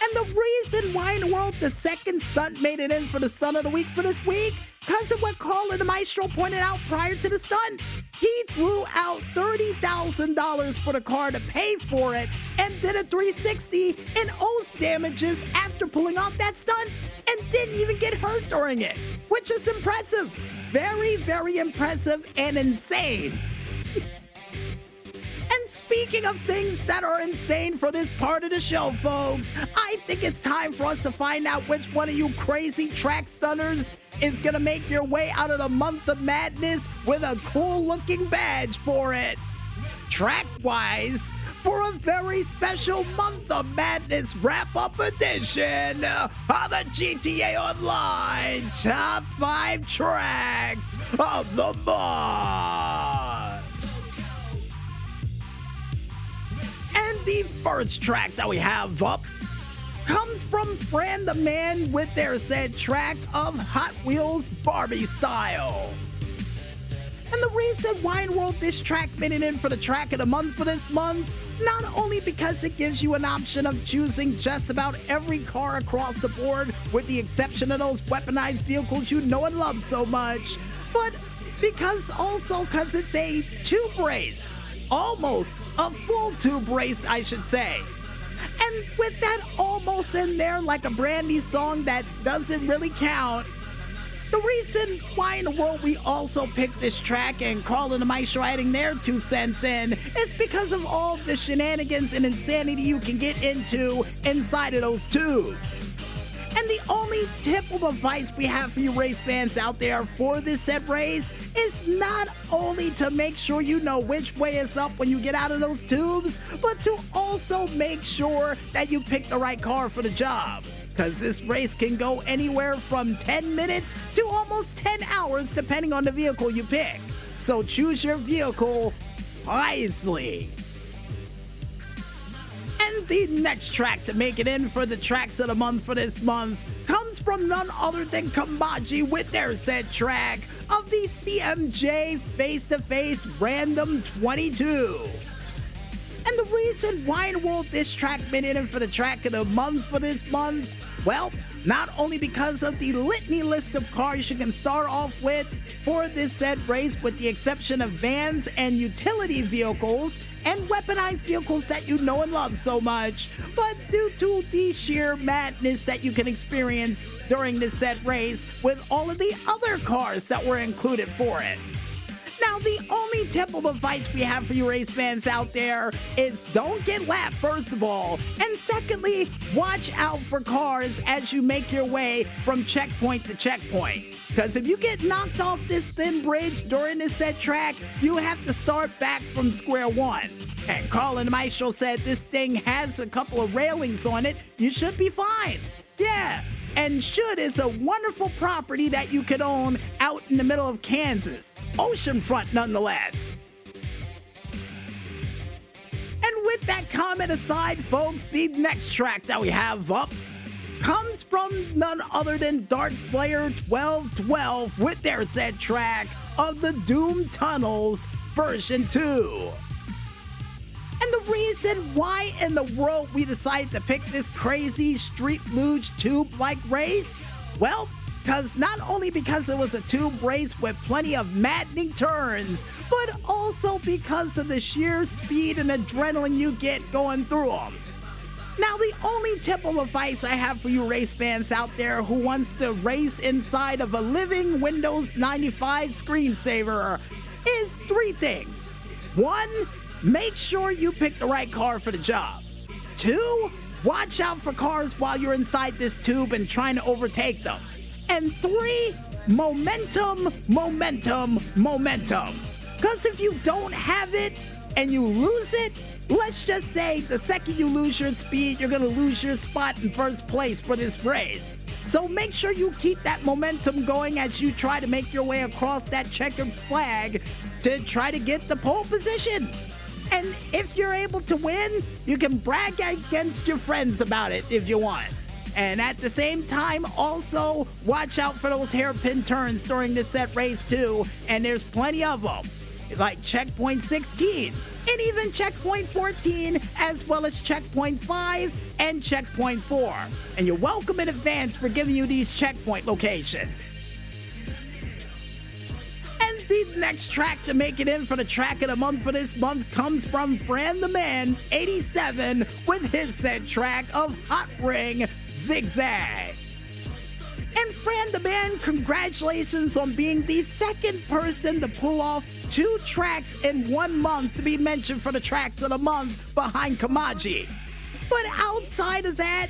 And the reason why in the world the second stunt made it in for the Stunt of the Week for this week, because of what Carla the Maestro pointed out prior to the stunt, he threw out $30,000 for the car to pay for it and did a 360 and owes damages after pulling off that stunt and didn't even get hurt during it, which is impressive. Very, very impressive and insane. And speaking of things that are insane for this part of the show, folks, I think it's time for us to find out which one of you crazy track stunners is gonna make your way out of the month of madness with a cool-looking badge for it. Track-wise, for a very special month of madness wrap-up edition of the GTA Online Top 5 Tracks of the Month. And the first track that we have up comes from Fran the Man with their said track of Hot Wheels Barbie Style. And the reason why in the world this track made it in for the track of the month for this month, not only because it gives you an option of choosing just about every car across the board with the exception of those weaponized vehicles you know and love so much, but because it's a tube race. Almost a full tube race, I should say. And with that almost in there like a Brandy song that doesn't really count, the reason why in the world we also picked this track and Carla the Maestro adding their 2 cents in is because of all the shenanigans and insanity you can get into inside of those tubes. And the only tip of advice we have for you race fans out there for this said race is not only to make sure you know which way is up when you get out of those tubes, but to also make sure that you pick the right car for the job. Because this race can go anywhere from 10 minutes to almost 10 hours depending on the vehicle you pick. So choose your vehicle wisely. And the next track to make it in for the tracks of the month for this month comes from none other than Kamaji with their said track of the CMJ Face-to-Face Random 22. And the reason why in the world this track made it in for the track of the month for this month, well, not only because of the litany list of cars you can start off with for this said race, with the exception of vans and utility vehicles and weaponized vehicles that you know and love so much, but due to the sheer madness that you can experience during this said race with all of the other cars that were included for it. Now, the only tip of advice we have for you race fans out there is don't get lapped, first of all, and secondly, watch out for cars as you make your way from checkpoint to checkpoint. Because if you get knocked off this thin bridge during this set track, you have to start back from square one. And Colin Maestro said this thing has a couple of railings on it. You should be fine. Yeah. And should is a wonderful property that you could own out in the middle of Kansas. Oceanfront, nonetheless. And with that comment aside, folks, the next track that we have up comes from none other than Dark Slayer 1212 with their said track of the Doom Tunnels version 2. And the reason why in the world we decided to pick this crazy street luge tube-like race, well, not only because it was a tube race with plenty of maddening turns, but also because of the sheer speed and adrenaline you get going through them. Now, the only tip of advice I have for you race fans out there who wants to race inside of a living Windows 95 screensaver is three things. One, make sure you pick the right car for the job. Two, watch out for cars while you're inside this tube and trying to overtake them. And three, momentum, momentum, momentum. Because if you don't have it and you lose it, let's just say the second you lose your speed, you're going to lose your spot in first place for this race. So make sure you keep that momentum going as you try to make your way across that checkered flag to try to get the pole position. And if you're able to win, you can brag against your friends about it if you want. And at the same time, also, watch out for those hairpin turns during this set race too, and there's plenty of them, like checkpoint 16, and even checkpoint 14, as well as checkpoint 5 and checkpoint 4. And you're welcome in advance for giving you these checkpoint locations. And the next track to make it in for the track of the month for this month comes from Fran the Man 87 with his said track of Hot Ring Zigzag. And Fran the Man, congratulations on being the second person to pull off 2 tracks in 1 month to be mentioned for the tracks of the month behind Kamaji. But outside of that,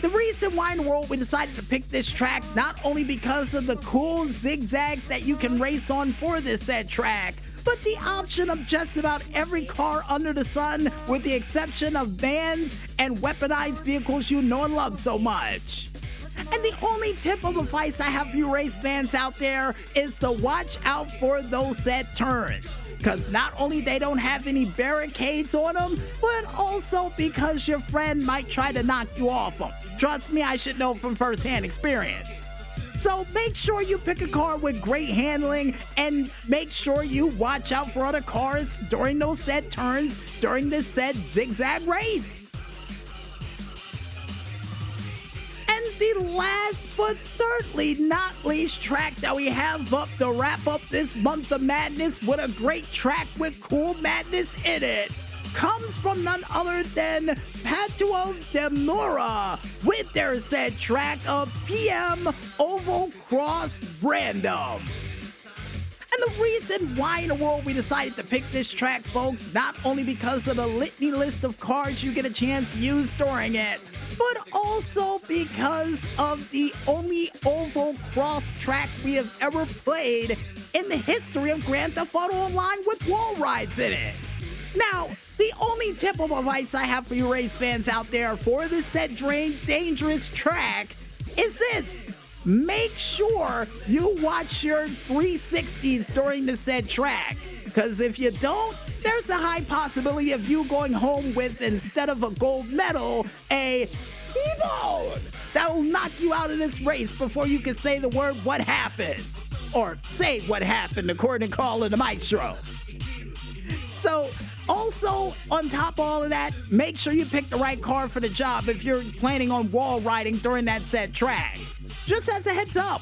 the reason why in the world we decided to pick this track, not only because of the cool zigzags that you can race on for this said track, but the option of just about every car under the sun, with the exception of vans and weaponized vehicles you know and love so much. And the only tip of advice I have for you race fans out there is to watch out for those set turns. Because not only they don't have any barricades on them, but also because your friend might try to knock you off them. Trust me, I should know from first-hand experience. So make sure you pick a car with great handling, and make sure you watch out for other cars during those set turns during this said zigzag race. And the last but certainly not least track that we have up to wrap up this month of madness with a great track with cool madness in it comes from none other than Patuo Demura with their said track of PM Oval Cross Random. And the reason why in the world we decided to pick this track, folks, not only because of the litany list of cars you get a chance to use during it, but also because of the only oval cross track we have ever played in the history of Grand Theft Auto Online with wall rides in it. Now, the only tip of advice I have for you race fans out there for this set dangerous track is this: make sure you watch your 360s during the said track. Because if you don't, there's a high possibility of you going home with, instead of a gold medal, a T-bone. that'll knock you out of this race before you can say the word "what happened," or say what happened according to Carl and the Maestro. So, also, on top of all of that, make sure you pick the right car for the job if you're planning on wall riding during that said track. Just as a heads up.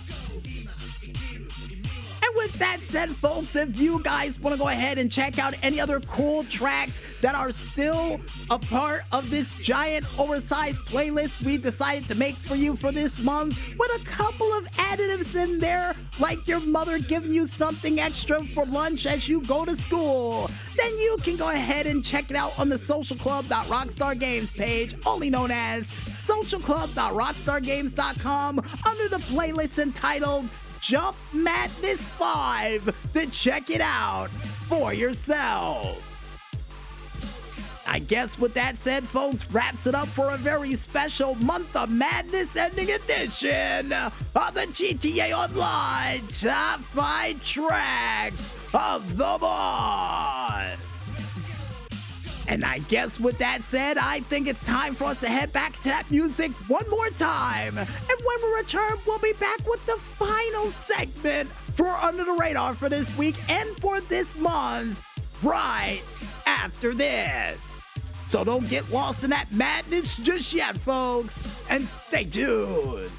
And with that said, folks, if you guys want to go ahead and check out any other cool tracks that are still a part of this giant oversized playlist we decided to make for you for this month, with a couple of additives in there, like your mother giving you something extra for lunch as you go to school, then you can go ahead and check it out on the socialclub.rockstargames page, only known as socialclub.rockstargames.com, under the playlist entitled Jump Madness 5, to check it out for yourselves. I guess with that said, folks, wraps it up for a very special Month of Madness ending edition of the GTA Online Top 5 Tracks of the Month. And I guess with that said, I think it's time for us to head back to that music one more time. And when we return, we'll be back with the final segment for Under the Radar for this week and for this month, right after this. So don't get lost in that madness just yet, folks, and stay tuned.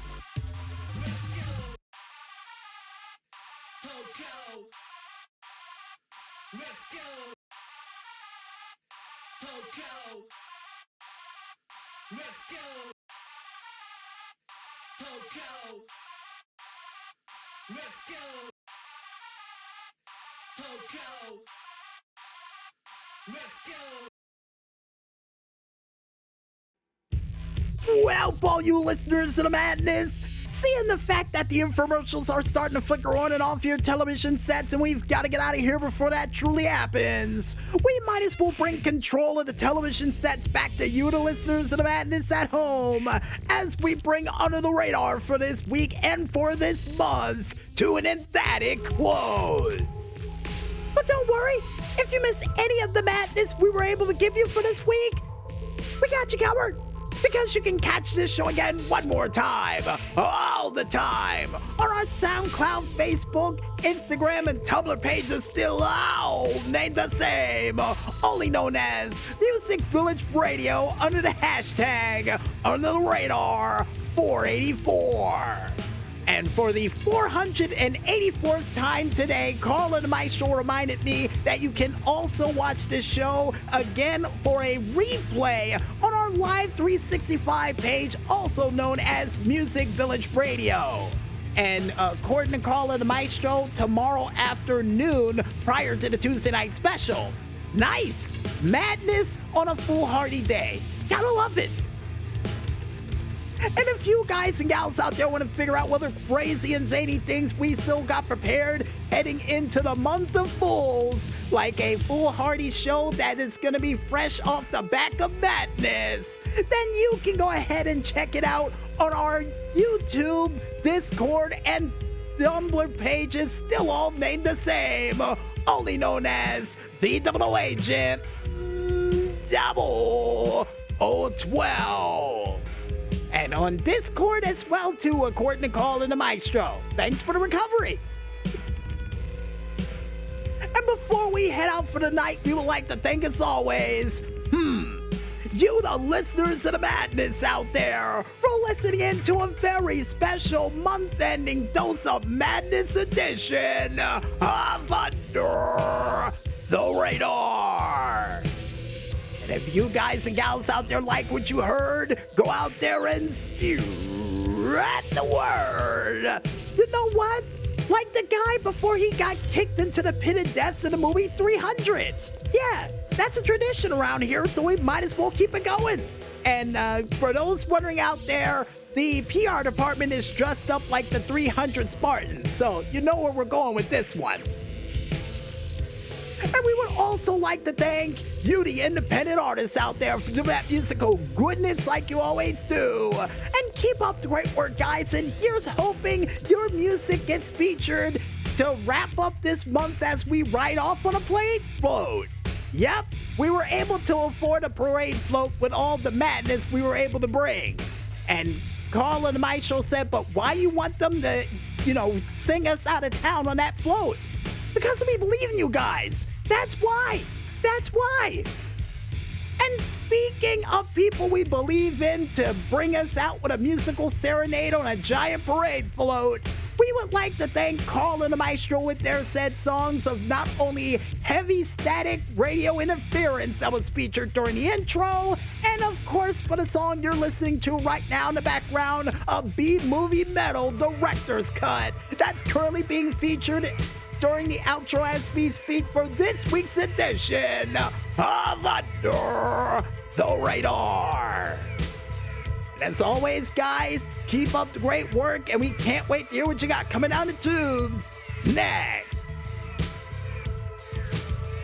Well, all you listeners to the madness, seeing the fact that the infomercials are starting to flicker on and off your television sets and we've got to get out of here before that truly happens, we might as well bring control of the television sets back to you, the listeners of the madness at home, as we bring Under the Radar for this week and for this month to an emphatic close. But don't worry, if you miss any of the madness we were able to give you for this week, we got you covered. Because you can catch this show again one more time, all the time, on our SoundCloud, Facebook, Instagram, and Tumblr pages, still all named the same, only known as Music Village Radio, under the hashtag Under the Radar 484. And for the 484th time today, Carl and the Maestro reminded me that you can also watch this show again for a replay on our Live 365 page, also known as Music Village Radio. And according to Carl and the Maestro, tomorrow afternoon, prior to the Tuesday night special. Nice! Madness on a foolhardy day. Gotta love it. And if you guys and gals out there want to figure out what other crazy and zany things we still got prepared heading into the month of Fools, like a foolhardy show that is going to be fresh off the back of madness, then you can go ahead and check it out on our YouTube, Discord, and Tumblr pages, still all named the same, only known as the Double Agent 0012. And on Discord as well, too, according to Carl and the Maestro. Thanks for the recovery. And before we head out for the night, we would like to thank, as always, you, the listeners of the madness out there, for listening in to a very special month-ending dose of madness edition of Under the Radar. And if you guys and gals out there like what you heard, go out there and spread the word. You know what? Like the guy before he got kicked into the pit of death in the movie 300. Yeah, that's a tradition around here, so we might as well keep it going. And for those wondering out there, the PR department is dressed up like the 300 Spartans, so you know where we're going with this one. And we would also like to thank you, the independent artists out there, for that musical goodness like you always do. And keep up the great work, guys. And here's hoping your music gets featured to wrap up this month as we ride off on a parade float. Yep, we were able to afford a parade float with all the madness we were able to bring. And Carl and the Maestro said, but why you want them to, sing us out of town on that float? Because we believe in you guys. That's why. That's why. And speaking of people we believe in to bring us out with a musical serenade on a giant parade float, we would like to thank Carl and the Maestro with their said songs of not only heavy static radio interference that was featured during the intro, and of course for the song you're listening to right now in the background, a B-movie metal director's cut that's currently being featured during the outro as we speak for this week's edition of Under the Radar. And as always, guys, keep up the great work, and we can't wait to hear what you got coming down the tubes next.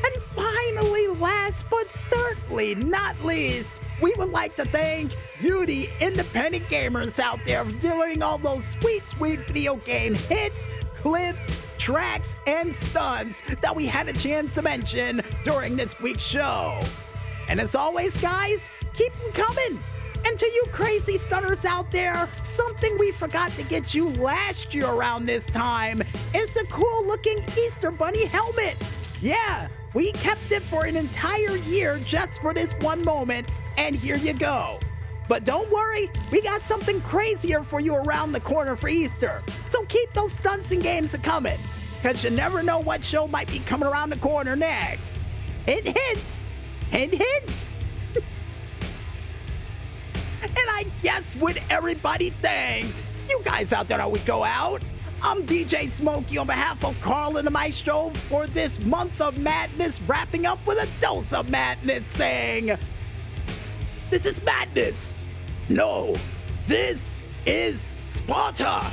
And finally, last but certainly not least, we would like to thank you, the independent gamers out there, for doing all those sweet, sweet video game hits, clips, tracks, and stunts that we had a chance to mention during this week's show. And as always, guys, keep them coming. And to you crazy stunners out there, something we forgot to get you last year around this time is a cool looking Easter Bunny helmet. Yeah, we kept it for an entire year just for this one moment, and here you go. But don't worry, we got something crazier for you around the corner for Easter. So keep those stunts and games a-coming, because you never know what show might be coming around the corner next. Hint, hint. Hint, hint. And I guess with everybody thanked, you guys out there, how we go out. I'm DJ Smokey on behalf of Carl and the Maestro for this month of madness, wrapping up with a dose of madness, saying, this is madness. No, this is Sparta.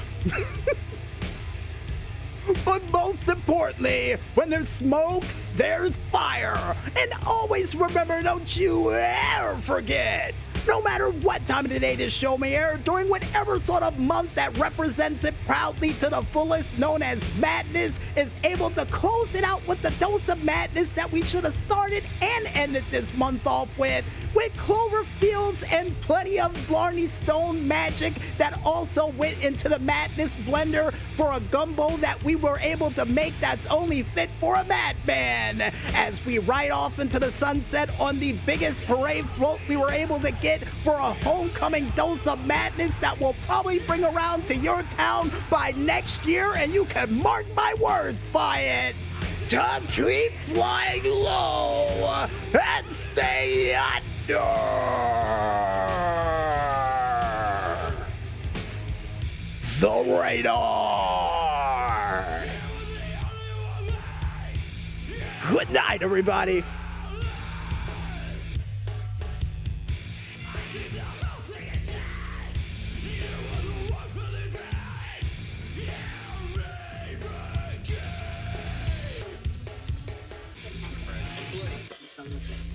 But most importantly, when there's smoke, there's fire. And always remember, don't you ever forget, no matter what time of the day this show may air, during whatever sort of month that represents it proudly to the fullest, known as madness, is able to close it out with the dose of madness that we should have started and ended this month off with Cloverfields and plenty of Blarney Stone magic that also went into the madness blender for a gumbo that we were able to make that's only fit for a madman, as we ride off into the sunset on the biggest parade float we were able to get for a homecoming dose of madness that will probably bring around to your town by next year, and you can mark my words by it. To keep flying low and stay under the radar. Good night, everybody. Bloody.